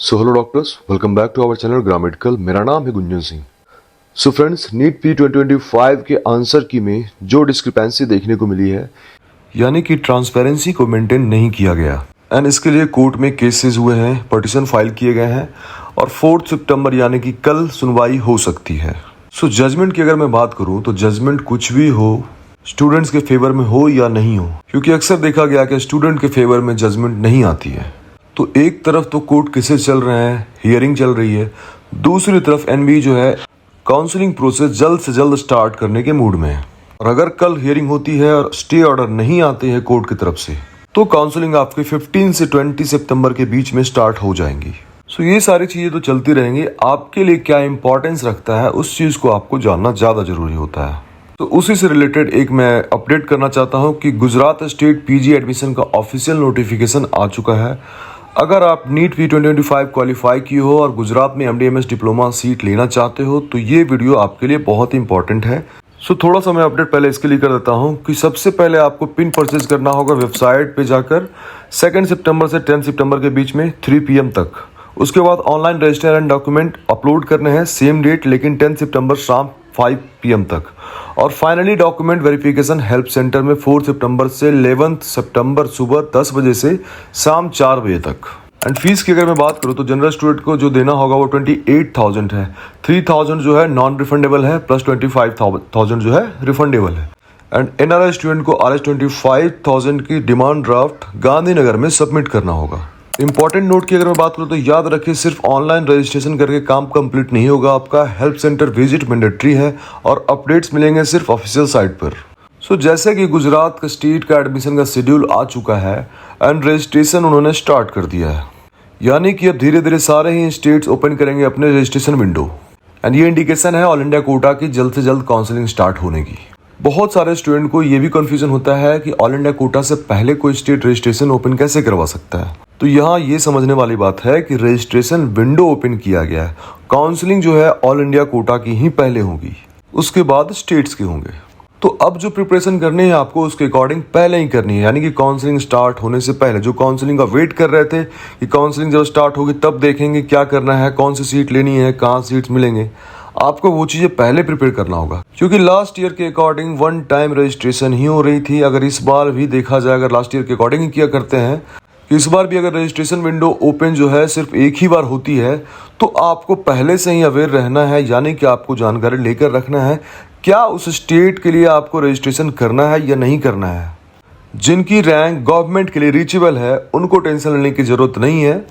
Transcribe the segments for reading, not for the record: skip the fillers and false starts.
So hello doctors, welcome back to our channel ग्रामेडिकल। मेरा नाम है Gunjan Singh. So friends, NEET P 2025 के आंसर की में जो डिस्क्रिपेंसी देखने को मिली है, यानी कि ट्रांसपेरेंसी को मेंटेन नहीं किया गया एंड इसके लिए कोर्ट में केसेस हुए हैं, पटिशन फाइल किए गए हैं और 4 सितंबर यानी कि कल सुनवाई हो सकती है। सो जजमेंट की अगर मैं बात करूं तो जजमेंट कुछ भी हो, स्टूडेंट्स के फेवर में हो या नहीं हो, क्योंकि अक्सर देखा गया कि स्टूडेंट के फेवर में जजमेंट नहीं आती है। तो एक तरफ तो कोर्ट केसेस चल रहे हैं, हियरिंग चल रही है, दूसरी तरफ एनबी जो है काउंसलिंग प्रोसेस जल्द से जल्द स्टार्ट करने के मूड में है। और अगर कल हियरिंग होती है और स्टे ऑर्डर नहीं आते हैं कोर्ट की तरफ से, तो काउंसलिंग आपके 15 से 20 सितंबर के बीच में स्टार्ट हो जाएंगी। सो ये सारी चीजें तो चलती रहेंगी। आपके लिए क्या इंपॉर्टेंस रखता है उस चीज को आपको जानना ज्यादा जरूरी होता है। तो उसी से रिलेटेड एक मैं अपडेट करना चाहता हूँ कि गुजरात स्टेट पीजी एडमिशन का ऑफिशियल नोटिफिकेशन आ चुका है। अगर आप नीट पी 2025 क्वालिफाई की हो और गुजरात में एमडीएमएस डिप्लोमा सीट लेना चाहते हो तो ये वीडियो आपके लिए बहुत इंपॉर्टेंट है। सो थोड़ा सा मैं अपडेट पहले इसके लिए कर देता हूँ कि सबसे पहले आपको पिन परचेज करना होगा वेबसाइट पे जाकर 2 सितंबर से 10 सितंबर के बीच में 3 PM तक। उसके बाद online register and document upload करने हैं सेम डेट, लेकिन 10 सितंबर शाम 5 PM तक। और finally document verification help centre में 4 सितंबर से 11 सितंबर सुबह 10 बजे से शाम 4 बजे तक। एंड फीस की अगर मैं बात करूँ तो जनरल स्टूडेंट को जो देना होगा वो 28,000 है। 3,000 जो है नॉन रिफंडेबल है, प्लस 25,000 जो है रिफंडेबल है। एंड एनआरआई स्टूडेंट को RS 25,000 की डिमांड ड्राफ्ट गांधीनगर में सबमिट करना होगा। इंपॉर्टेंट नोट की अगर मैं बात करूं तो याद रखिए, सिर्फ ऑनलाइन रजिस्ट्रेशन करके काम कंप्लीट नहीं होगा आपका। हेल्प सेंटर विजिट मैंडेटरी है और अपडेट्स मिलेंगे सिर्फ ऑफिशियल साइट पर। सो जैसे कि गुजरात का स्टेट का एडमिशन का शेड्यूल आ चुका है एंड रजिस्ट्रेशन उन्होंने स्टार्ट कर दिया है, यानी कि अब धीरे धीरे सारे ही स्टेट्स ओपन करेंगे अपने रजिस्ट्रेशन विंडो। एंड ये इंडिकेशन है ऑल इंडिया कोटा की जल्द से जल्द काउंसलिंग स्टार्ट होने की। बहुत सारे स्टूडेंट को ये भी कंफ्यूजन होता है कि ऑल इंडिया कोटा से पहले कोई स्टेट रजिस्ट्रेशन ओपन कैसे करवा सकता है। तो यहाँ ये समझने वाली बात है कि रजिस्ट्रेशन विंडो ओपन किया गया है। काउंसलिंग जो है ऑल इंडिया कोटा की ही पहले होगी, उसके बाद स्टेट्स के होंगे। तो अब जो प्रिपरेशन करनी है आपको उसके अकॉर्डिंग पहले ही करनी है, यानी कि काउंसलिंग स्टार्ट होने से पहले। जो काउंसलिंग का वेट कर रहे थे कि काउंसलिंग जब स्टार्ट होगी तब देखेंगे क्या करना है, कौन सी सीट लेनी है, कहाँ सीट्स मिलेंगे, आपको वो चीजें पहले प्रिपेयर करना होगा। क्योंकि लास्ट ईयर के अकॉर्डिंग 1 टाइम रजिस्ट्रेशन ही हो रही थी। अगर इस बार भी देखा जाए, अगर लास्ट ईयर के अकॉर्डिंग ही किया करते हैं, इस बार भी अगर रजिस्ट्रेशन विंडो ओपन जो है सिर्फ एक ही बार होती है, तो आपको पहले से ही अवेयर रहना है, यानी कि आपको जानकारी लेकर रखना है क्या उस स्टेट के लिए आपको रजिस्ट्रेशन करना है या नहीं करना है। जिनकी रैंक गवर्नमेंट के लिए रीचेबल है उनको टेंशन लेने की जरूरत नहीं है,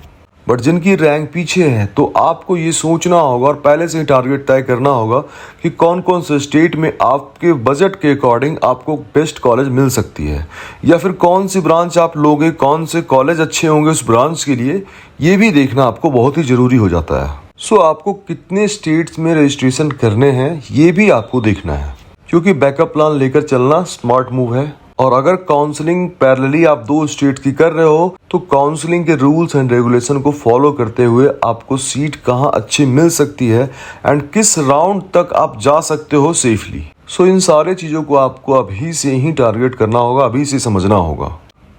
बट जिनकी रैंक पीछे है तो आपको ये सोचना होगा और पहले से ही टारगेट तय करना होगा कि कौन कौन से स्टेट में आपके बजट के अकॉर्डिंग आपको बेस्ट कॉलेज मिल सकती है, या फिर कौन सी ब्रांच आप लोगे, कौन से कॉलेज अच्छे होंगे उस ब्रांच के लिए, ये भी देखना आपको बहुत ही जरूरी हो जाता है। सो आपको कितने स्टेट्स में रजिस्ट्रेशन करने हैं ये भी आपको देखना है, क्योंकि बैकअप प्लान लेकर चलना स्मार्ट मूव है। और अगर काउंसलिंग पैरेलली आप 2 स्टेट की कर रहे हो तो काउंसलिंग के रूल्स एंड रेगुलेशन को फॉलो करते हुए आपको सीट कहाँ अच्छी मिल सकती है एंड किस राउंड तक आप जा सकते हो सेफली। सो इन सारे चीजों को आपको अभी से ही टारगेट करना होगा, अभी से समझना होगा।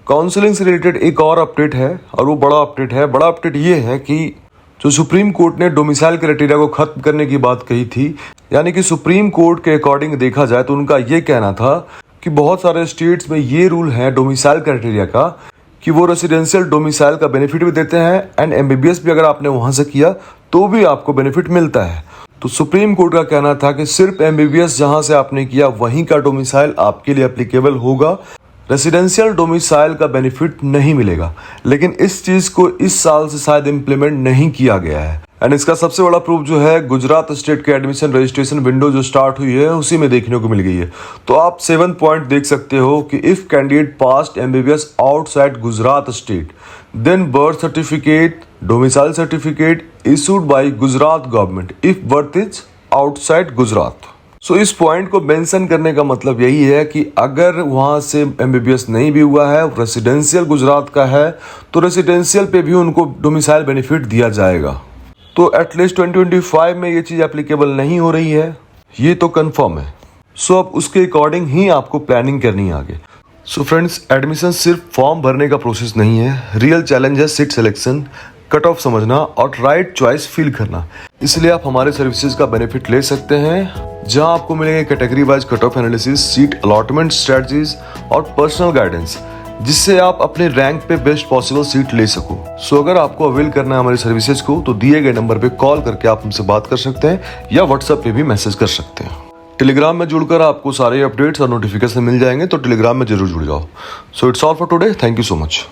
काउंसलिंग से रिलेटेड एक और अपडेट है और वो बड़ा अपडेट है। बड़ा अपडेट ये है कि जो सुप्रीम कोर्ट ने डोमिसाइल क्राइटेरिया को खत्म करने की बात कही थी, यानी कि सुप्रीम कोर्ट के अकॉर्डिंग देखा जाए तो उनका ये कहना था कि बहुत सारे स्टेट्स में ये रूल है डोमिसाइल क्राइटेरिया का कि वो रेसिडेंशियल डोमिसाइल का बेनिफिट भी देते हैं एंड एमबीबीएस भी अगर आपने वहां से किया तो भी आपको बेनिफिट मिलता है। तो सुप्रीम कोर्ट का कहना था कि सिर्फ एमबीबीएस जहां से आपने किया वहीं का डोमिसाइल आपके लिए एप्लीकेबल होगा, रेसिडेंशियल डोमिसाइल का बेनिफिट नहीं मिलेगा। लेकिन इस चीज को इस साल से शायद इम्प्लीमेंट नहीं किया गया है। एंड इसका सबसे बड़ा प्रूफ जो है गुजरात स्टेट के एडमिशन रजिस्ट्रेशन विंडो जो स्टार्ट हुई है उसी में देखने को मिल गई है। तो आप 7 पॉइंट देख सकते हो कि if candidate passed MBBS outside Gujarat state then birth certificate domicile certificate issued by Gujarat government if birth is outside Gujarat. So इस पॉइंट को मेंशन करने का मतलब यही है कि अगर वहां से एमबीबीएस नहीं भी हुआ है, रेसिडेंशियल गुजरात का है, तो रेसिडेंशियल पे भी उनको डोमिसाइल बेनिफिट दिया जाएगा। तो एटलीस्ट 2025 में ये चीज एप्लीकेबल नहीं हो रही है, ये तो कंफर्म है। सो अब उसके अकॉर्डिंग ही आपको प्लानिंग करनी है आगे। सो फ्रेंड्स, एडमिशन सिर्फ फॉर्म भरने का प्रोसेस नहीं है, रियल चैलेंज है सीट सिलेक्शन। कट ऑफ समझना और राइट चॉइस फील करना। इसलिए आप हमारे सर्विसेज का बेनिफिट ले सकते हैं, जहां आपको मिलेंगे category wise cut off analysis, seat allotment strategies और पर्सनल गाइडेंस, जिससे आप अपने रैंक पे बेस्ट पॉसिबल सीट ले सको। सो अगर आपको अवेल करना है हमारी सर्विसेज को तो दिए गए नंबर पे कॉल करके आप हमसे बात कर सकते हैं या व्हाट्सएप पे भी मैसेज कर सकते हैं। टेलीग्राम में जुड़कर आपको सारे अपडेट्स और नोटिफिकेशन मिल जाएंगे, तो टेलीग्राम में जरूर जुड़ जाओ। So it's all for today, thank you so much.